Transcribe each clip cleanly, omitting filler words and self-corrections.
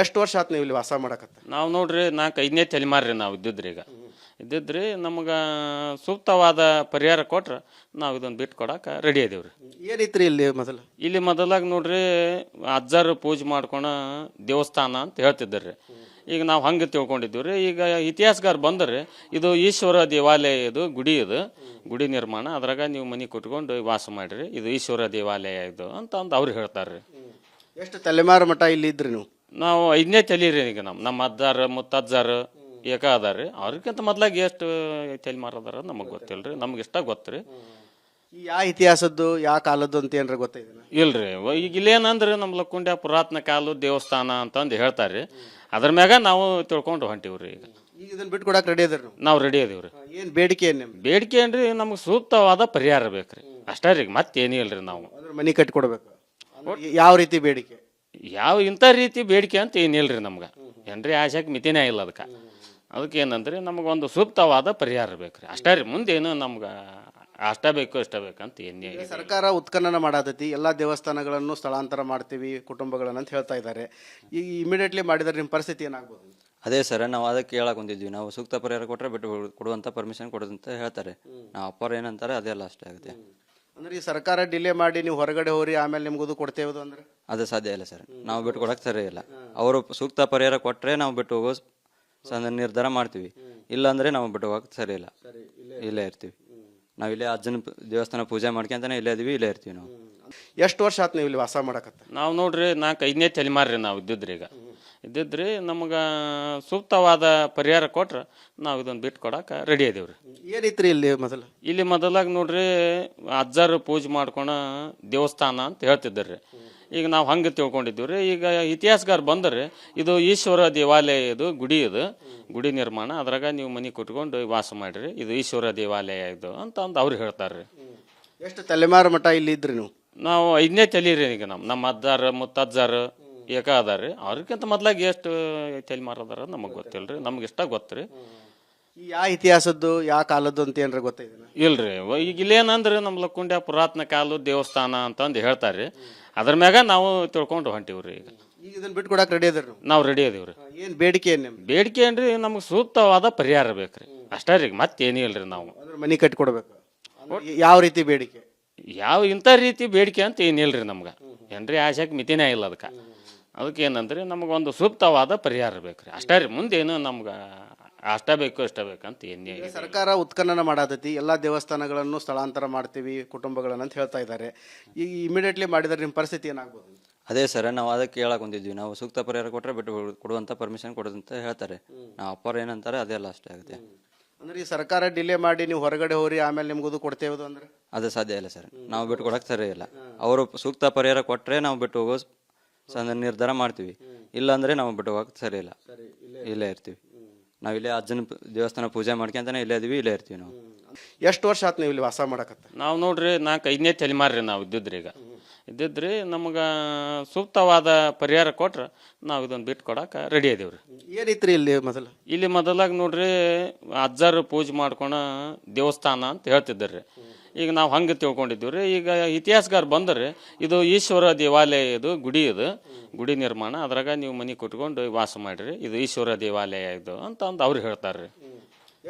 ಎಷ್ಟು ವರ್ಷ ಆತು ನೀವು ಇಲ್ಲಿ ವಾಸ ಮಾಡಕತ್ತ? ನಾವು ನೋಡ್ರಿ 4-5ನೇ ತಲೆಮಾರಿ ನಾವು ಇದ್ದಿದ್ರಿ. ಈಗ ಇದ್ದಿದ್ರಿ ನಮಗೆ ಸೂಕ್ತವಾದ ಪರಿಹಾರ ಕೊಟ್ರೆ ನಾವು ಇದನ್ನು ಬಿಟ್ಟು ಕೊಡಕ್ಕೆ ರೆಡಿ ಇದೀವ್ರಿ. ಏನಿತ್ರಿ ಇಲ್ಲಿ ಮೊದಲು? ಇಲ್ಲಿ ಮೊದಲಾಗ ನೋಡ್ರಿ ಅಜ್ಜಾರು ಪೂಜೆ ಮಾಡ್ಕೊಳ ದೇವಸ್ಥಾನ ಅಂತ ಹೇಳ್ತಿದ್ರಿ. ಈಗ ನಾವು ಹಂಗೆ ತಿಳ್ಕೊಂಡಿದ್ದೀವ್ರಿ. ಈಗ ಇತಿಹಾಸಗಾರ ಬಂದರೆ ಇದು ಈಶ್ವರ ದೇವಾಲಯ, ಇದು ಗುಡಿ, ಇದು ಗುಡಿ ನಿರ್ಮಾಣ, ಅದ್ರಾಗ ನೀವು ಮನೆ ಕೊಟ್ಕೊಂಡು ವಾಸ ಮಾಡಿರಿ, ಇದು ಈಶ್ವರ ದೇವಾಲಯ ಇದು ಅಂತ ಅವ್ರು ಹೇಳ್ತಾರೆ. ಎಷ್ಟು ತಲೆಮಾರು ಮಠ ಇಲ್ಲಿ ಇದ್ರಿ ನೀವು? ನಾವು 5ನೇ ತಲೆ ರೀ. ಈಗ ನಮ್ಮ ಅಜ್ಜಾರು ಮುತ್ತಜ್ಜಾರು ಏಕ ಅದಾರ ರೀ. ಅವ್ರಿಗಿಂತ ಮೊದ್ಲಾಗ ಎಷ್ಟು ತಲೆಮಾರು ಅದಾರ ನಮಗೆ ಗೊತ್ತಿಲ್ಲ ರೀ. ನಮ್ಗೆ ಇಷ್ಟ ಗೊತ್ತು ರೀ. ಯಾವ ಇತಿಹಾಸದ್ದು ಯಾವ ಕಾಲದ್ದು ಅಂತ ಏನಾರ ಗೊತ್ತಿದೆ? ಇಲ್ರಿ. ಈಗ ಇಲ್ಲೇನಂದ್ರೆ ನಮ್ಮ ಲಕ್ಕುಂಡ್ಯ ಪುರಾತನ ಕಾಲ ದೇವಸ್ಥಾನ ಅಂತಂದು ಹೇಳ್ತಾರೆ. ಅದ್ರ ಮ್ಯಾಗ ನಾವು ತಿಳ್ಕೊಂಡು ಹೊಂಟಿವ್ರಿ. ಈಗ ಇದನ್ನ ಬಿಟ್ಟು ಕೊಡಕ್ಕೆ ರೆಡಿ ಅದ್ರಿ ನಾವು ರೆಡಿ ಅದೀವ್ರಿ. ಏನು ಬೇಡಿಕೆ ಏನು ನಿಮ್ದು? ಬೇಡಿಕೆ ಏನ್ರಿ, ನಮ್ಗೆ ಸೂಕ್ತವಾದ ಪರಿಹಾರ ಬೇಕ್ರಿ, ಅಷ್ಟೇ ರೀ. ಮತ್ತೇನೂ ಇಲ್ರಿ. ನಾವು ಮನೆ ಕಟ್ಕೊಡ್ಬೇಕು. ಯಾವ ರೀತಿ ಬೇಡಿಕೆ? ಯಾವ ಇಂಥ ರೀತಿ ಬೇಡಿಕೆ ಅಂತ ಏನಿಲ್ರಿ ನಮ್ಗೆ. ಏನ್ರಿ ಆಶಾಕ್ ಮಿತಿನೇ ಇಲ್ಲ ಅದಕ್ಕೆ ಏನಂದ್ರೆ ನಮಗೊಂದು ಸೂಕ್ತವಾದ ಪರಿಹಾರ ಬೇಕ್ರಿ, ಅಷ್ಟೇ ರೀ. ಮುಂದೇನು ನಮ್ಗೆ ಅಷ್ಟ ಬೇಕು ಇಷ್ಟ ಬೇಕಂತ ಏನೇ. ಸರ್ಕಾರ ಉತ್ಖನನ ಮಾಡತೈತಿ, ಎಲ್ಲ ದೇವಸ್ಥಾನಗಳನ್ನು ಸ್ಥಳಾಂತರ ಮಾಡ್ತೀವಿ ಕುಟುಂಬಗಳನ್ನ ಅಂತ ಹೇಳ್ತಾ ಇದ್ದಾರೆ. ಈಗ ಇಮಿಡಿಯೇಟ್ಲಿ ಮಾಡಿದ್ರೆ ನಿಮ್ಮ ಪರಿಸ್ಥಿತಿ ಏನಾಗ್ಬೋದು? ಅದೇ ಸರ್, ನಾವು ಅದಕ್ಕೆ ಹೇಳಕ್ ಹೊಂದಿದ್ವಿ. ನಾವು ಸೂಕ್ತ ಪರಿಹಾರ ಕೊಟ್ಟರೆ ಬಿಟ್ಟು ಕೊಡುವಂಥ ಪರ್ಮಿಷನ್ ಕೊಡೋದಂತ ಹೇಳ್ತಾರೆ. ನಾವು ಅಪ್ಪರು ಏನಂತಾರೆ ಅದೆಲ್ಲ ಅಷ್ಟೇ ಆಗುತ್ತೆ. ಅಂದ್ರೆ ಈ ಸರ್ಕಾರ ಡಿಲೇ ಮಾಡಿ ನೀವು ಹೊರಗಡೆ ಹೋರಿ ಆಮೇಲೆ ನಿಮ್ಗದು ಕೊಡ್ತೇವೆ ಅಂದ್ರೆ ಅದು ಸಾಧ್ಯ ಇಲ್ಲ ಸರ್. ನಾವು ಬಿಟ್ಟು ಕೊಡಕ್ಕೆ ಸರಿ ಇಲ್ಲ. ಅವರು ಸೂಕ್ತ ಪರಿಹಾರ ಕೊಟ್ಟರೆ ನಾವು ಬಿಟ್ಟು ಹೋಗೋ ನಿರ್ಧಾರ ಮಾಡ್ತೀವಿ. ಇಲ್ಲಾಂದ್ರೆ ನಾವು ಬಿಟ್ಟು ಹೋಗಕ್ಕೆ ಸರಿ ಇಲ್ಲ, ಇಲ್ಲೇ ಇರ್ತೀವಿ. ನಾವು ಇಲ್ಲೇ ಅಜ್ಜನ ದೇವಸ್ಥಾನ ಪೂಜೆ ಮಾಡ್ಕೊಂತಾನೆ ಇಲ್ಲೇ ಇದೀವಿ, ಇಲ್ಲೇ ಇರ್ತೀವಿ ನಾವು. ಎಷ್ಟು ವರ್ಷ ಆತು ನೀವು ಇಲ್ಲಿ ವಾಸ ಮಾಡಕತ್ತ? ನಾವು ನೋಡ್ರಿ 4-5ನೇ ತಲೆಮಾರಿ ನಾವು ಇದ್ದಿದ್ರಿ. ಈಗ ಇದ್ದಿದ್ರಿ ನಮಗೆ ಸೂಕ್ತವಾದ ಪರಿಹಾರ ಕೊಟ್ರೆ ನಾವು ಇದನ್ನು ಬಿಟ್ಟು ಕೊಡಕ್ಕೆ ರೆಡಿ ಇದೀವ್ರಿ. ಏನಿತ್ರಿ ಇಲ್ಲಿ ಮೊದಲು? ಇಲ್ಲಿ ಮೊದಲಾಗ ನೋಡ್ರಿ ಅಜ್ಜಾರು ಪೂಜೆ ಮಾಡ್ಕೊಳ ದೇವಸ್ಥಾನ ಅಂತ ಹೇಳ್ತಿದ್ರಿ. ಈಗ ನಾವು ಹಂಗೆ ತಿಳ್ಕೊಂಡಿದ್ದೀವ್ರಿ. ಈಗ ಇತಿಹಾಸಗಾರ ಬಂದರೆ ಇದು ಈಶ್ವರ ದೇವಾಲಯ, ಇದು ಗುಡಿ, ಇದು ಗುಡಿ ನಿರ್ಮಾಣ, ಅದ್ರಾಗ ನೀವು ಮನೆ ಕೊಟ್ಕೊಂಡು ವಾಸ ಮಾಡಿರಿ, ಇದು ಈಶ್ವರ ದೇವಾಲಯ ಇದು ಅಂತ ಅವ್ರು ಹೇಳ್ತಾರೆ. ಎಷ್ಟು ತಲೆಮಾರು ಮಠ ಇಲ್ಲಿ ಇದ್ರಿ ನೀವು? ನಾವು 5ನೇ ತಲೆ ರೀ. ಈಗ ನಮ್ಮ ಅಜ್ಜಾರು ಮುತ್ತಜ್ಜಾರು ಏಕ ಅದಾರ ರೀ. ಅವ್ರಿಗಿಂತ ಮೊದ್ಲಾಗ ಎಷ್ಟು ತಲೆಮಾರು ಅದಾರ ನಮಗೆ ಗೊತ್ತಿಲ್ಲ ರೀ. ನಮ್ಗೆ ಇಷ್ಟ ಗೊತ್ತು ರೀ. ಯಾವ ಇತಿಹಾಸದ್ದು ಯಾವ ಕಾಲದ್ದು ಅಂತ ಏನಾರ ಗೊತ್ತಿದೆ? ಇಲ್ರಿ. ಈಗ ಇಲ್ಲೇನಂದ್ರೆ ನಮ್ಮ ಲಕ್ಕುಂಡ್ಯ ಪುರಾತನ ಕಾಲ ದೇವಸ್ಥಾನ ಅಂತಂದು ಹೇಳ್ತಾರೆ. ಅದ್ರ ಮ್ಯಾಗ ನಾವು ತಿಳ್ಕೊಂಡು ಹೊಂಟಿವ್ರಿ. ಈಗ ಇದನ್ನ ಬಿಟ್ಟು ಕೊಡಕ್ಕೆ ರೆಡಿ ಅದ್ರಿ ನಾವು ರೆಡಿ ಅದೀವ್ರಿ. ಏನು ಬೇಡಿಕೆ ಏನು ನಿಮ್ದು? ಬೇಡಿಕೆ ಏನ್ರಿ, ನಮ್ಗೆ ಸೂಕ್ತವಾದ ಪರಿಹಾರ ಬೇಕ್ರಿ, ಅಷ್ಟೇ ರೀ. ಮತ್ತೇನೂ ಇಲ್ರಿ. ನಾವು ಮನೆ ಕಟ್ಕೊಡ್ಬೇಕು. ಯಾವ ರೀತಿ ಬೇಡಿಕೆ? ಯಾವ ಇಂಥ ರೀತಿ ಬೇಡಿಕೆ ಅಂತ ಏನಿಲ್ರಿ ನಮ್ಗೆ. ಏನ್ರಿ ಆಶಾಕ್ ಮಿತಿನೇ ಇಲ್ಲ ಅದಕ್ಕೆ ಏನಂದ್ರೆ ನಮಗೊಂದು ಸೂಕ್ತವಾದ ಪರಿಹಾರ ಬೇಕ್ರಿ, ಅಷ್ಟೇ ರೀ. ಮುಂದೇನು ನಮ್ಗೆ ಅಷ್ಟ ಬೇಕು ಇಷ್ಟ ಬೇಕಂತ ಏನೇ. ಸರ್ಕಾರ ಉತ್ಖನನ ಮಾಡತೈತಿ, ಎಲ್ಲ ದೇವಸ್ಥಾನಗಳನ್ನು ಸ್ಥಳಾಂತರ ಮಾಡ್ತೀವಿ ಕುಟುಂಬಗಳನ್ನ ಅಂತ ಹೇಳ್ತಾ ಇದ್ದಾರೆ. ಈಗ ಇಮಿಡಿಯೇಟ್ಲಿ ಮಾಡಿದ್ರೆ ನಿಮ್ಮ ಪರಿಸ್ಥಿತಿ ಏನಾಗ್ಬೋದು? ಅದೇ ಸರ್, ನಾವು ಅದಕ್ಕೆ ಹೇಳಕ್ ಹೊಂದಿದ್ವಿ. ನಾವು ಸೂಕ್ತ ಪರಿಹಾರ ಕೊಟ್ಟರೆ ಬಿಟ್ಟು ಕೊಡುವಂಥ ಪರ್ಮಿಷನ್ ಕೊಡೋದಂತ ಹೇಳ್ತಾರೆ. ನಾವು ಅಪ್ಪರು ಏನಂತಾರೆ ಅದೆಲ್ಲ ಅಷ್ಟೇ ಆಗುತ್ತೆ. ಅಂದ್ರೆ ಈ ಸರ್ಕಾರ ಡಿಲೇ ಮಾಡಿ ನೀವು ಹೊರಗಡೆ ಹೋರಿ ಆಮೇಲೆ ನಿಮ್ಗದು ಕೊಡ್ತೇವೆ ಅಂದ್ರೆ ಅದು ಸಾಧ್ಯ ಇಲ್ಲ ಸರ್. ನಾವು ಬಿಟ್ಟು ಕೊಡಕ್ಕೆ ಸರಿ ಇಲ್ಲ. ಅವರು ಸೂಕ್ತ ಪರಿಹಾರ ಕೊಟ್ಟರೆ ನಾವು ಬಿಟ್ಟು ಹೋಗೋ ನಿರ್ಧಾರ ಮಾಡ್ತೀವಿ. ಇಲ್ಲಾಂದ್ರೆ ನಾವು ಬಿಟ್ಟು ಹೋಗಕ್ಕೆ ಸರಿ ಇಲ್ಲ, ಇಲ್ಲೇ ಇರ್ತೀವಿ. ನಾವು ಇಲ್ಲೇ ಅಜ್ಜನ ದೇವಸ್ಥಾನ ಪೂಜೆ ಮಾಡ್ಕೊಂತಾನೆ ಇಲ್ಲೇ ಇದೀವಿ, ಇಲ್ಲೇ ಇರ್ತೀವಿ ನಾವು. ಎಷ್ಟು ವರ್ಷ ಆತು ನೀವು ಇಲ್ಲಿ ವಾಸ ಮಾಡಕತ್ತ? ನಾವು ನೋಡ್ರಿ 4-5ನೇ ತಲೆಮಾರಿ ನಾವು ಇದ್ದಿದ್ರಿ. ಈಗ ಇದ್ದಿದ್ರಿ ನಮಗೆ ಸೂಕ್ತವಾದ ಪರಿಹಾರ ಕೊಟ್ರೆ ನಾವು ಇದನ್ನು ಬಿಟ್ಟು ಕೊಡಕ್ಕೆ ರೆಡಿ ಇದೀವ್ರಿ. ಏನಿತ್ರಿ ಇಲ್ಲಿ ಮೊದಲು? ಇಲ್ಲಿ ಮೊದಲಾಗ ನೋಡ್ರಿ ಅಜ್ಜಾರು ಪೂಜೆ ಮಾಡ್ಕೊಳ ದೇವಸ್ಥಾನ ಅಂತ ಹೇಳ್ತಿದ್ರಿ. ಈಗ ನಾವು ಹಂಗೆ ತಿಳ್ಕೊಂಡಿದ್ದೀವ್ರಿ. ಈಗ ಇತಿಹಾಸಗಾರ ಬಂದರೆ ಇದು ಈಶ್ವರ ದೇವಾಲಯ, ಇದು ಗುಡಿ, ಇದು ಗುಡಿ ನಿರ್ಮಾಣ, ಅದ್ರಾಗ ನೀವು ಮನೆ ಕೊಟ್ಕೊಂಡು ವಾಸ ಮಾಡಿರಿ, ಇದು ಈಶ್ವರ ದೇವಾಲಯ ಇದು ಅಂತ ಅವ್ರು ಹೇಳ್ತಾರೆ.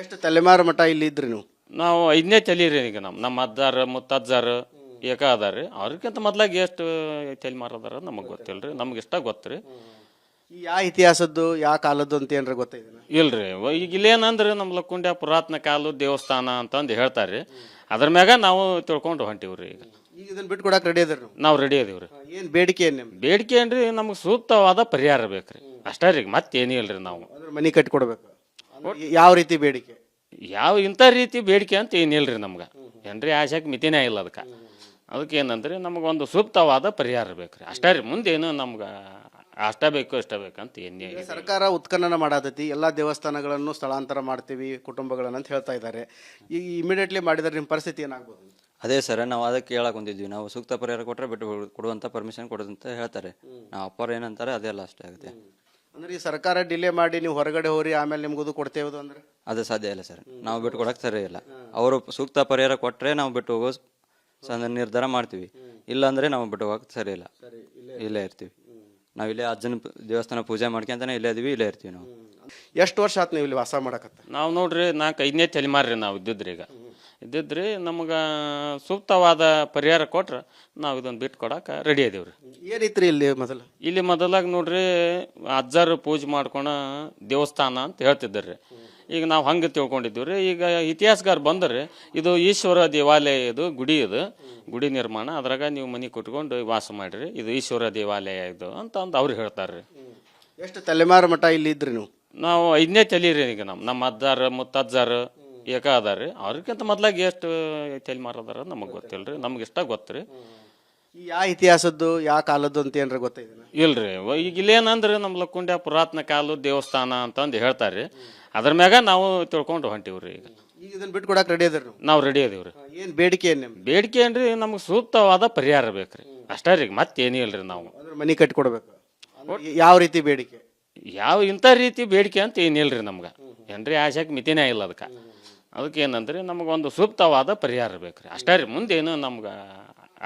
ಎಷ್ಟು ತಲೆಮಾರು ಮಠ ಇಲ್ಲಿ ಇದ್ರಿ ನೀವು? ನಾವು 5ನೇ ತಲೆ ರೀ. ಈಗ ನಮ್ಮ ಅಜ್ಜಾರು ಮುತ್ತಜ್ಜಾರು ಏಕ ಅದಾರ ರೀ. ಅವ್ರಿಗಿಂತ ಮೊದ್ಲಾಗ ಎಷ್ಟು ತಲೆಮಾರು ಅದಾರ ನಮಗೆ ಗೊತ್ತಿಲ್ಲ ರೀ. ನಮ್ಗೆ ಇಷ್ಟ ಗೊತ್ತು ರೀ. ಯಾವ ಇತಿಹಾಸದ್ದು ಯಾವ ಕಾಲದ್ದು ಅಂತ ಏನಾರ ಗೊತ್ತಿದೆ? ಇಲ್ರಿ. ಈಗ ಇಲ್ಲೇನಂದ್ರೆ ನಮ್ಮ ಲಕ್ಕುಂಡ್ಯ ಪುರಾತನ ಕಾಲ ದೇವಸ್ಥಾನ ಅಂತಂದು ಹೇಳ್ತಾರೆ. ಅದ್ರ ಮ್ಯಾಗ ನಾವು ತಿಳ್ಕೊಂಡು ಹೊಂಟಿವ್ರಿ. ಈಗ ಇದನ್ನ ಬಿಟ್ಟು ಕೊಡಕ್ಕೆ ರೆಡಿ ಅದ್ರಿ ನಾವು ರೆಡಿ ಅದೀವ್ರಿ. ಏನು ಬೇಡಿಕೆ ಏನು ನಿಮ್ದು? ಬೇಡಿಕೆ ಏನ್ರಿ, ನಮ್ಗೆ ಸೂಕ್ತವಾದ ಪರಿಹಾರ ಬೇಕ್ರಿ, ಅಷ್ಟೇ ರೀ. ಮತ್ತೇನೂ ಇಲ್ರಿ. ನಾವು ಮನೆ ಕಟ್ಕೊಡ್ಬೇಕು. ಯಾವ ರೀತಿ ಬೇಡಿಕೆ? ಯಾವ ಇಂಥ ರೀತಿ ಬೇಡಿಕೆ ಅಂತ ಏನಿಲ್ರಿ ನಮ್ಗೆ. ಏನ್ರಿ ಆಶಾಕ್ ಮಿತಿನೇ ಇಲ್ಲ ಅದಕ್ಕೆ ಏನಂದ್ರೆ ನಮಗೊಂದು ಸೂಕ್ತವಾದ ಪರಿಹಾರ ಬೇಕ್ರಿ, ಅಷ್ಟೇ ರೀ. ಮುಂದೇನು ನಮ್ಗೆ ಅಷ್ಟ ಬೇಕು ಇಷ್ಟ ಬೇಕಂತ ಏನೇ. ಸರ್ಕಾರ ಉತ್ಖನನ ಮಾಡತೈತಿ, ಎಲ್ಲ ದೇವಸ್ಥಾನಗಳನ್ನು ಸ್ಥಳಾಂತರ ಮಾಡ್ತೀವಿ ಕುಟುಂಬಗಳನ್ನ ಅಂತ ಹೇಳ್ತಾ ಇದ್ದಾರೆ. ಈಗ ಇಮಿಡಿಯೇಟ್ಲಿ ಮಾಡಿದ್ರೆ ನಿಮ್ಮ ಪರಿಸ್ಥಿತಿ ಏನಾಗ್ಬೋದು? ಅದೇ ಸರ್, ನಾವು ಅದಕ್ಕೆ ಹೇಳಕ್ ಹೊಂದಿದ್ವಿ. ನಾವು ಸೂಕ್ತ ಪರಿಹಾರ ಕೊಟ್ಟರೆ ಬಿಟ್ಟು ಕೊಡುವಂಥ ಪರ್ಮಿಷನ್ ಕೊಡೋದಂತ ಹೇಳ್ತಾರೆ. ನಾವು ಅಪ್ಪರು ಏನಂತಾರೆ ಅದೆಲ್ಲ ಅಷ್ಟೇ ಆಗುತ್ತೆ. ಅಂದ್ರೆ ಈ ಸರ್ಕಾರ ಡಿಲೇ ಮಾಡಿ ನೀವು ಹೊರಗಡೆ ಹೋರಿ ಆಮೇಲೆ ನಿಮ್ಗದು ಕೊಡ್ತೇವೆ ಅಂದ್ರೆ ಅದು ಸಾಧ್ಯ ಇಲ್ಲ ಸರ್. ನಾವು ಬಿಟ್ಟು ಕೊಡಕ್ಕೆ ಸರಿ ಇಲ್ಲ. ಅವರು ಸೂಕ್ತ ಪರಿಹಾರ ಕೊಟ್ಟರೆ ನಾವು ಬಿಟ್ಟು ಹೋಗೋ ನಿರ್ಧಾರ ಮಾಡ್ತೀವಿ. ಇಲ್ಲಾಂದ್ರೆ ನಾವು ಬಿಟ್ಟು ಹೋಗಕ್ಕೆ ಸರಿ ಇಲ್ಲ, ಇಲ್ಲೇ ಇರ್ತೀವಿ. ನಾವಿಲ್ಲೇ ಅಜ್ಜನ ದೇವಸ್ಥಾನ ಪೂಜೆ ಮಾಡ್ಕೊಂತಾನೆ ಇಲ್ಲೇ ಇದೀವಿ, ಇಲ್ಲೇ ಇರ್ತೀವಿ ನಾವು. ಎಷ್ಟು ವರ್ಷ ಆತು ನೀವು ಇಲ್ಲಿ ವಾಸ ಮಾಡಕತ್ತ? ನಾವು ನೋಡ್ರಿ 4-5ನೇ ತಲೆಮಾರಿ ನಾವು ಇದ್ದಿದ್ರಿ. ಈಗ ಇದ್ದಿದ್ರಿ ನಮ್ಗೆ ಸೂಕ್ತವಾದ ಪರಿಹಾರ ಕೊಟ್ರೆ ನಾವು ಇದನ್ನು ಬಿಟ್ಟು ಕೊಡಕ್ಕೆ ರೆಡಿ ಇದೀವ್ರಿ. ಏನಿತ್ರಿ ಇಲ್ಲಿ ಮೊದಲು? ಇಲ್ಲಿ ಮೊದಲಾಗ ನೋಡ್ರಿ ಅಜ್ಜಾರು ಪೂಜೆ ಮಾಡ್ಕೊಳ ದೇವಸ್ಥಾನ ಅಂತ ಹೇಳ್ತಿದ್ರಿ. ಈಗ ನಾವು ಹಂಗೆ ತಿಳ್ಕೊಂಡಿದ್ದೀವ್ರಿ. ಈಗ ಇತಿಹಾಸಗಾರ ಬಂದರೆ ಇದು ಈಶ್ವರ ದೇವಾಲಯ, ಇದು ಗುಡಿ, ಇದು ಗುಡಿ ನಿರ್ಮಾಣ, ಅದ್ರಾಗ ನೀವು ಮನೆ ಕೊಟ್ಕೊಂಡು ವಾಸ ಮಾಡಿರಿ, ಇದು ಈಶ್ವರ ದೇವಾಲಯ ಇದು ಅಂತ ಅವ್ರು ಹೇಳ್ತಾರೆ. ಎಷ್ಟು ತಲೆಮಾರು ಮಠ ಇಲ್ಲಿ ಇದ್ರಿ ನೀವು? ನಾವು 5ನೇ ತಲೆ ರೀ. ಈಗ ನಮ್ಮ ಅಜ್ಜಾರ ಮುತ್ತಜ್ಜಾರು ಏಕ ಅದಾರ ರೀ. ಅವ್ರಿಗಿಂತ ಮೊದ್ಲಾಗ ಎಷ್ಟು ತಲೆಮಾರು ಅದಾರ ನಮಗೆ ಗೊತ್ತಿಲ್ಲ ರೀ. ನಮ್ಗೆ ಇಷ್ಟ ಗೊತ್ತು ರೀ. ಯಾವ ಇತಿಹಾಸದ್ದು ಯಾವ ಕಾಲದ್ದು ಅಂತ ಏನಾರ ಗೊತ್ತಿದೆ? ಇಲ್ರಿ. ಈಗ ಇಲ್ಲೇನಂದ್ರೆ ನಮ್ಮ ಲಕ್ಕುಂಡ್ಯ ಪುರಾತನ ಕಾಲದ ದೇವಸ್ಥಾನ ಅಂತಂದು ಹೇಳ್ತಾರೆ. ಅದ್ರ ಮ್ಯಾಗ ನಾವು ತಿಳ್ಕೊಂಡು ಹೊಂಟಿವ್ರಿ. ಈಗ ಇದನ್ನ ಬಿಟ್ಟು ಕೊಡಕ್ಕೆ ರೆಡಿ ಅದ್ರಿ ನಾವು ರೆಡಿ ಅದೀವ್ರಿ. ಏನು ಬೇಡಿಕೆ ಏನು ನಿಮ್ದು? ಬೇಡಿಕೆ ಏನ್ರಿ, ನಮ್ಗೆ ಸೂಕ್ತವಾದ ಪರಿಹಾರ ಬೇಕ್ರಿ, ಅಷ್ಟೇ ರೀ. ಮತ್ತೇನೂ ಇಲ್ರಿ. ನಾವು ಮನೆ ಕಟ್ಟಿ ಕೊಡ್ಬೇಕು. ಯಾವ ರೀತಿ ಬೇಡಿಕೆ? ಯಾವ ಇಂಥ ರೀತಿ ಬೇಡಿಕೆ ಅಂತ ಏನಿಲ್ರಿ ನಮ್ಗೆ. ಏನ್ರಿ ಆಶಾಕ್ ಮಿತಿನೇ ಇಲ್ಲ ಅದಕ್ಕೆ ಏನಂದ್ರೆ ನಮಗೊಂದು ಸೂಕ್ತವಾದ ಪರಿಹಾರ ಬೇಕ್ರಿ, ಅಷ್ಟೇ ರೀ. ಮುಂದೇನು ನಮ್ಗೆ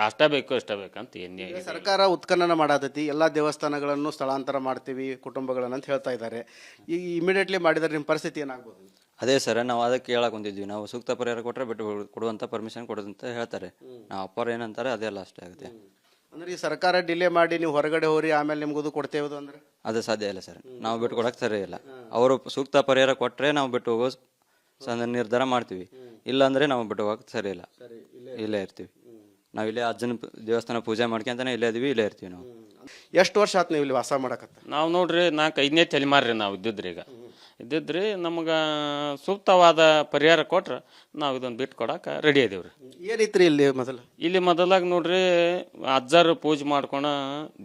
ಅಷ್ಟ ಬೇಕು ಇಷ್ಟ ಬೇಕಂತ ಏನೇ. ಸರ್ಕಾರ ಉತ್ಖನನ ಮಾಡತೈತಿ, ಎಲ್ಲ ದೇವಸ್ಥಾನಗಳನ್ನು ಸ್ಥಳಾಂತರ ಮಾಡ್ತೀವಿ ಕುಟುಂಬಗಳನ್ನ ಅಂತ ಹೇಳ್ತಾ ಇದ್ದಾರೆ. ಈಗ ಇಮಿಡಿಯೇಟ್ಲಿ ಮಾಡಿದ್ರೆ ನಿಮ್ಮ ಪರಿಸ್ಥಿತಿ ಏನಾಗ್ಬೋದು? ಅದೇ ಸರ್, ನಾವು ಅದಕ್ಕೆ ಹೇಳಕ್ ಹೊಂದಿದ್ವಿ. ನಾವು ಸೂಕ್ತ ಪರಿಹಾರ ಕೊಟ್ಟರೆ ಬಿಟ್ಟು ಕೊಡುವಂಥ ಪರ್ಮಿಷನ್ ಕೊಡೋದಂತ ಹೇಳ್ತಾರೆ. ನಾವು ಅಪ್ಪರು ಏನಂತಾರೆ ಅದೆಲ್ಲ ಅಷ್ಟೇ ಆಗುತ್ತೆ. ಅಂದ್ರೆ ಈ ಸರ್ಕಾರ ಡಿಲೇ ಮಾಡಿ ನೀವು ಹೊರಗಡೆ ಹೋರಿ ಆಮೇಲೆ ನಿಮ್ಗೆ ಕೊಡ್ತೇವೆ ಅಂದ್ರೆ ಅದು ಸಾಧ್ಯ ಇಲ್ಲ ಸರ್. ನಾವು ಬಿಟ್ಟು ಕೊಡಕ್ಕೆ ಸರಿ ಇಲ್ಲ. ಅವರು ಸೂಕ್ತ ಪರಿಹಾರ ಕೊಟ್ಟರೆ ನಾವು ಬಿಟ್ಟು ಹೋಗೋ ನಿರ್ಧಾರ ಮಾಡ್ತೀವಿ. ಇಲ್ಲಾಂದ್ರೆ ನಾವು ಬಿಟ್ಟು ಹೋಗಕ್ಕೆ ಸರಿ ಇಲ್ಲ, ಇಲ್ಲೇ ಇರ್ತೀವಿ. ನಾವು ಇಲ್ಲೇ ಅಜ್ಜನ ದೇವಸ್ಥಾನ ಪೂಜೆ ಮಾಡ್ಕೊಂತಾನೆ ಇಲ್ಲೇ ಇದೀವಿ, ಇಲ್ಲೇ ಇರ್ತೀವಿ ನಾವು. ಎಷ್ಟು ವರ್ಷ ಆತು ನೀವು ಇಲ್ಲಿ ವಾಸ ಮಾಡಕತ್ತ? ನಾವು ನೋಡ್ರಿ 4-5ನೇ ತಲೆಮಾರಿ ನಾವು ಇದ್ದಿದ್ರಿ. ಈಗ ಇದ್ದಿದ್ರಿ ನಮ್ಗೆ ಸೂಕ್ತವಾದ ಪರಿಹಾರ ಕೊಟ್ರೆ ನಾವು ಇದನ್ನು ಬಿಟ್ಟು ಕೊಡಕ್ಕೆ ರೆಡಿ ಇದೀವ್ರಿ. ಏನಿತ್ರಿ ಇಲ್ಲಿ ಮೊದಲು? ಇಲ್ಲಿ ಮೊದಲಾಗ ನೋಡ್ರಿ ಅಜ್ಜಾರು ಪೂಜೆ ಮಾಡ್ಕೊಳ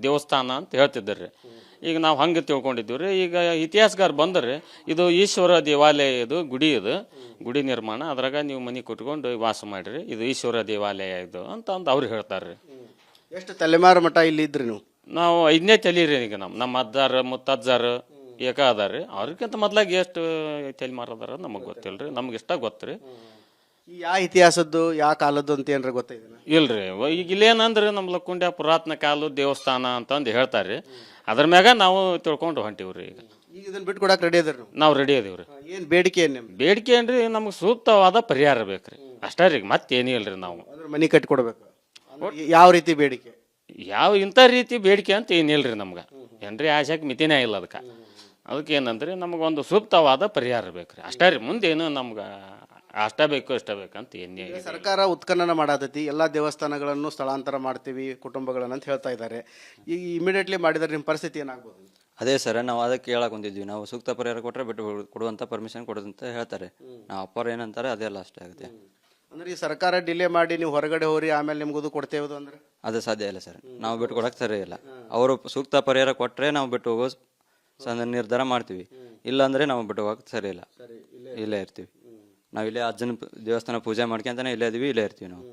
ದೇವಸ್ಥಾನ ಅಂತ ಹೇಳ್ತಿದ್ರಿ. ಈಗ ನಾವು ಹಂಗೆ ತಿಳ್ಕೊಂಡಿದ್ದೀವ್ರಿ. ಈಗ ಇತಿಹಾಸಗಾರ ಬಂದರೆ ಇದು ಈಶ್ವರ ದೇವಾಲಯ, ಇದು ಗುಡಿ, ಇದು ಗುಡಿ ನಿರ್ಮಾಣ, ಅದ್ರಾಗ ನೀವು ಮನೆ ಕೊಟ್ಕೊಂಡು ವಾಸ ಮಾಡಿರಿ, ಇದು ಈಶ್ವರ ದೇವಾಲಯ ಇದು ಅಂತ ಅವ್ರು ಹೇಳ್ತಾರೆ. ಎಷ್ಟು ತಲೆಮಾರು ಮಠ ಇಲ್ಲಿ ಇದ್ರಿ ನೀವು? ನಾವು 5ನೇ ತಲೆ ರೀ. ಈಗ ನಮ್ಮ ಅಜ್ಜಾರ ಮುತ್ತಜ್ಜಾರು ಏಕ ಅದಾರ ರೀ. ಅವ್ರಿಗಿಂತ ಮೊದ್ಲಾಗ ಎಷ್ಟು ತಲೆಮಾರು ಅದಾರ ನಮಗೆ ಗೊತ್ತಿಲ್ಲ ರೀ. ನಮ್ಗೆ ಇಷ್ಟ ಗೊತ್ತು ರೀ. ಯಾವ ಇತಿಹಾಸದ್ದು ಯಾವ ಕಾಲದ್ದು ಅಂತ ಏನಾರ ಗೊತ್ತಿದೆ? ಇಲ್ರಿ. ಈಗ ಇಲ್ಲೇನಂದ್ರೆ ನಮ್ಮ ಲಕ್ಕುಂಡ್ಯ ಪುರಾತನ ಕಾಲದ ದೇವಸ್ಥಾನ ಅಂತಂದು ಹೇಳ್ತಾರೆ. ಅದ್ರ ಮ್ಯಾಗ ನಾವು ತಿಳ್ಕೊಂಡು ಹೊಂಟಿವ್ರಿ. ಈಗ ಇದನ್ನ ಬಿಟ್ಟು ಕೊಡಕ್ಕೆ ರೆಡಿ ಅದ್ರಿ ನಾವು ರೆಡಿ ಅದೀವ್ರಿ. ಏನು ಬೇಡಿಕೆ ಏನು ನಿಮ್ದು? ಬೇಡಿಕೆ ಏನ್ರಿ, ನಮ್ಗೆ ಸೂಕ್ತವಾದ ಪರಿಹಾರ ಬೇಕ್ರಿ, ಅಷ್ಟೇ ರೀ. ಮತ್ತೇನೂ ಇಲ್ರಿ. ನಾವು ಮನೆ ಕಟ್ಟಿ ಕೊಡ್ಬೇಕು. ಯಾವ ರೀತಿ ಬೇಡಿಕೆ? ಯಾವ ಇಂಥ ರೀತಿ ಬೇಡಿಕೆ ಅಂತ ಏನಿಲ್ರಿ ನಮ್ಗೆ. ಏನ್ರಿ ಆಶಾಕ್ ಮಿತಿನೇ ಇಲ್ಲ ಅದಕ್ಕೆ ಏನಂದ್ರೆ ನಮಗೊಂದು ಸೂಕ್ತವಾದ ಪರಿಹಾರ ಬೇಕ್ರಿ, ಅಷ್ಟೇ ರೀ. ಮುಂದೇನು ನಮ್ಗೆ ಅಷ್ಟ ಬೇಕು ಇಷ್ಟ ಬೇಕಂತ ಏನೇ. ಸರ್ಕಾರ ಉತ್ಖನನ ಮಾಡತೈತಿ, ಎಲ್ಲ ದೇವಸ್ಥಾನಗಳನ್ನು ಸ್ಥಳಾಂತರ ಮಾಡ್ತೀವಿ ಕುಟುಂಬಗಳನ್ನ ಅಂತ ಹೇಳ್ತಾ ಇದ್ದಾರೆ. ಈಗ ಇಮಿಡಿಯೇಟ್ಲಿ ಮಾಡಿದ್ರೆ ನಿಮ್ಮ ಪರಿಸ್ಥಿತಿ ಏನಾಗ್ಬೋದು? ಅದೇ ಸರ್, ನಾವು ಅದಕ್ಕೆ ಹೇಳಕ್ ಹೊಂದಿದ್ವಿ. ನಾವು ಸೂಕ್ತ ಪರಿಹಾರ ಕೊಟ್ಟರೆ ಬಿಟ್ಟು ಕೊಡುವಂಥ ಪರ್ಮಿಷನ್ ಕೊಡೋದಂತ ಹೇಳ್ತಾರೆ. ನಾವು ಅಪ್ಪರು ಏನಂತಾರೆ ಅದೆಲ್ಲ ಅಷ್ಟೇ ಆಗುತ್ತೆ. ಅಂದ್ರೆ ಈ ಸರ್ಕಾರ ಡಿಲೇ ಮಾಡಿ ನೀವು ಹೊರಗಡೆ ಹೋರಿ ಆಮೇಲೆ ನಿಮ್ಗೆ ಕೊಡ್ತೇವೆ ಅಂದ್ರೆ ಅದು ಸಾಧ್ಯ ಇಲ್ಲ ಸರ್. ನಾವು ಬಿಟ್ಟು ಕೊಡಕ್ಕೆ ಸರಿ ಇಲ್ಲ. ಅವರು ಸೂಕ್ತ ಪರಿಹಾರ ಕೊಟ್ಟರೆ ನಾವು ಬಿಟ್ಟು ಹೋಗೋ ನಿರ್ಧಾರ ಮಾಡ್ತೀವಿ. ಇಲ್ಲಾಂದ್ರೆ ನಾವು ಬಿಟ್ಟು ಹೋಗಕ್ಕೆ ಸರಿ ಇಲ್ಲ, ಇಲ್ಲೇ ಇರ್ತೀವಿ. ನಾವು ಇಲ್ಲೇ ಅಜ್ಜನ ದೇವಸ್ಥಾನ ಪೂಜೆ ಮಾಡ್ಕೊಂತಾನೆ ಇಲ್ಲೇ ಇದೀವಿ, ಇಲ್ಲೇ ಇರ್ತೀವಿ ನಾವು.